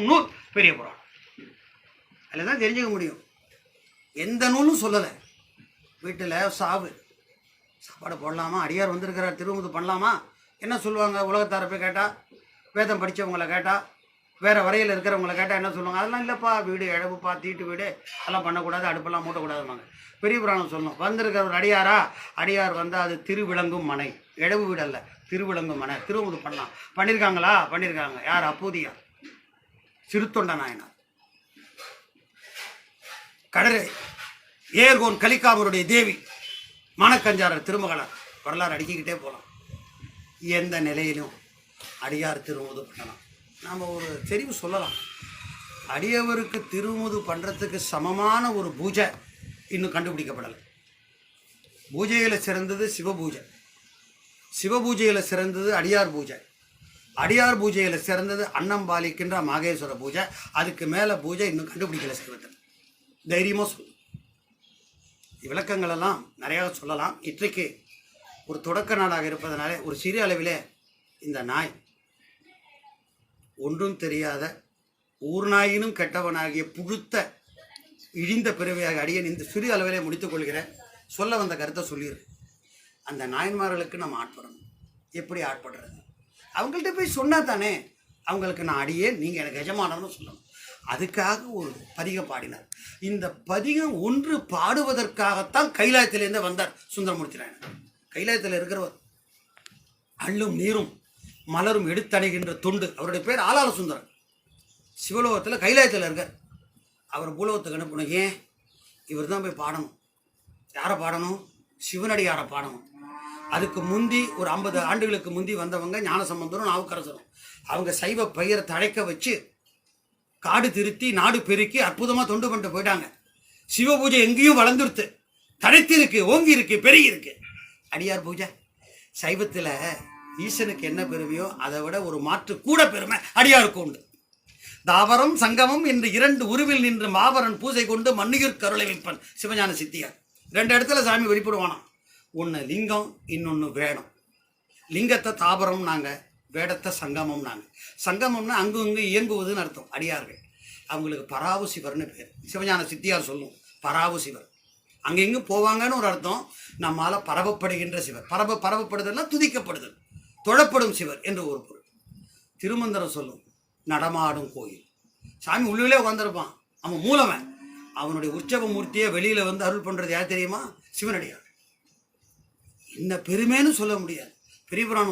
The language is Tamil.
நூல் பெரிய புராணம். அதில் தான் தெரிஞ்சுக்க முடியும். எந்த நூலும் சொல்லலை. வீட்டில் சாப்பாடு போடலாமா, அடியார் வந்திருக்கிறார் திருமுது பண்ணலாமா, என்ன சொல்லுவாங்க? உலகத்தார போய் கேட்டால், வேதம் படித்தவங்களை கேட்டால், வேறு வரையில் இருக்கிறவங்களை கேட்டால் என்ன சொல்லுவாங்க? அதெல்லாம் இல்லைப்பா, வீடு இழவுப்பா, தீட்டு வீடு, அதெல்லாம் பண்ணக்கூடாது, அடுப்பெல்லாம் மூட்டக்கூடாதுவாங்க. பெரிய புராணம் சொல்லணும். வந்திருக்கிற ஒரு அடியார் வந்தால் அது திருவிளங்கும் மனை, இழவு வீடு அல்ல, திருவிளங்கும் மனை, திருமுது பண்ணலாம். பண்ணியிருக்காங்களா? பண்ணியிருக்காங்க. யார்? அப்பூதியார், சிறுத்தொண்ட நாயனார், கடரை ஏர்கோன் கலிக்காமருடைய தேவி, மானக்கஞ்சாரர் திருமகளார், வரலாறு அடிக்கிக்கிட்டே போகலாம். எந்த நிலையிலும் அடியார் திருமுது பண்ணலாம். நாம் ஒரு தெரிவு சொல்லலாம். அடியவருக்கு திருமுது பண்ணுறதுக்கு சமமான ஒரு பூஜை இன்னும் கண்டுபிடிக்கப்படலை. பூஜையில் சிறந்தது சிவபூஜை, சிவபூஜையில் சிறந்தது அடியார் பூஜை, அடியார் பூஜையில் சிறந்தது அன்னம்பாலிக்கின்ற மாகேஸ்வர பூஜை. அதுக்கு மேலே பூஜை இன்னும் கண்டுபிடிக்கலை சிவத்தில். தைரியமாக சொல்லு. விளக்கங்களெல்லாம் நிறையா சொல்லலாம். இன்றைக்கு ஒரு தொடக்க நாளாக இருப்பதனாலே ஒரு சிறிய அளவிலே இந்த நாய், ஒன்றும் தெரியாத ஊர் நாயினும் கெட்டவனாகிய புழுத்த இழிந்த பிறவியாக அடியேன் இந்த சிறு அளவிலே முடித்துக் கொள்கிறேன். சொல்ல வந்த கருத்தை சொல்லிடுறேன். அந்த நாயன்மார்களுக்கு நம்ம ஆட்படணும். எப்படி ஆட்படுறது? அவங்கள்ட்ட போய் சொன்னா தானே அவங்களுக்கு நான் அடியேன், நீங்கள் எனக்கு எஜமானன்னு சொல்லணும். அதுக்காக ஒரு பதிகம் பாடினார். இந்த பதிகம் ஒன்று பாடுவதற்காகத்தான் கைலாயத்திலேருந்து வந்தார் சுந்தரமூர்த்தி நாயனார். கைலாயத்தில் இருக்கிறவர் அள்ளும் நீரும் மலரும் எடுத்தணைகின்ற தொண்டு. அவருடைய பேர் ஆளாள சுந்தரன். சிவலோகத்தில் கைலாயத்தில் இருக்கார். அவர் பூலோகத்துக்கு அனுப்பணும். ஏன்? இவர் தான் போய் பாடணும். யாரை பாடணும்? சிவனடியாரை பாடணும். அதுக்கு முந்தி ஒரு 50 ஆண்டுகளுக்கு முந்தி வந்தவங்க ஞானசம்பந்தரும் நாவுக்கரசரும். அவங்க சைவ பயிரை தழைக்க வச்சு காடு திருத்தி நாடு பெருக்கி அற்புதமாக தொண்டு பண்ணிட்டு போயிட்டாங்க. சிவ பூஜை எங்கேயும் வளர்ந்துருத்து, தழைத்து இருக்கு, ஓங்கி இருக்கு, பெருகி இருக்கு. அடியார் பூஜை சைவத்தில் ஈசனுக்கு என்ன பெருமையோ அதை விட ஒரு மாற்று கூட பெருமை அடியாருக்கு உண்டு. தாவரம் சங்கமம் என்று 2 உருவில் நின்று மாபரன் பூஜை கொண்டு மண்ணுயிர் கருளை வைப்பன் சிவஞான சித்தியார். 2 இடத்துல சாமி வெளிப்படுவானாம். ஒன்று லிங்கம், இன்னொன்று வேடம். லிங்கத்தை தாவரம் நாங்கள், வேடத்தை சங்கமம் நாங்கள். சங்கமம்னா அங்கு இங்கு இயங்குவதுன்னு அர்த்தம். அடியார்கள் அவங்களுக்கு பராவு சிவர்னு பேர். சிவஞான சித்தியார் சொல்லும் பராவு சிவர். அங்கே இங்கு போவாங்கன்னு ஒரு அர்த்தம். நம்மால் பரவப்படுகின்ற சிவர். பரவப்படுதல்னா துதிக்கப்படுதல், தொழப்படும் சிவர் என்று ஒரு பொருள். திருமந்திரம் சொல்லும் நடமாடும் கோயில். சாமி உள்ளே உட்காந்துருப்பான். அவன் மூலவன். அவனுடைய உற்சவ மூர்த்தியை வெளியில் வந்து அருள் பண்ணுறது யார் தெரியுமா? சிவனடியார். என்ன பெருமைன்னு சொல்ல முடியாது. பெரிய புராணம்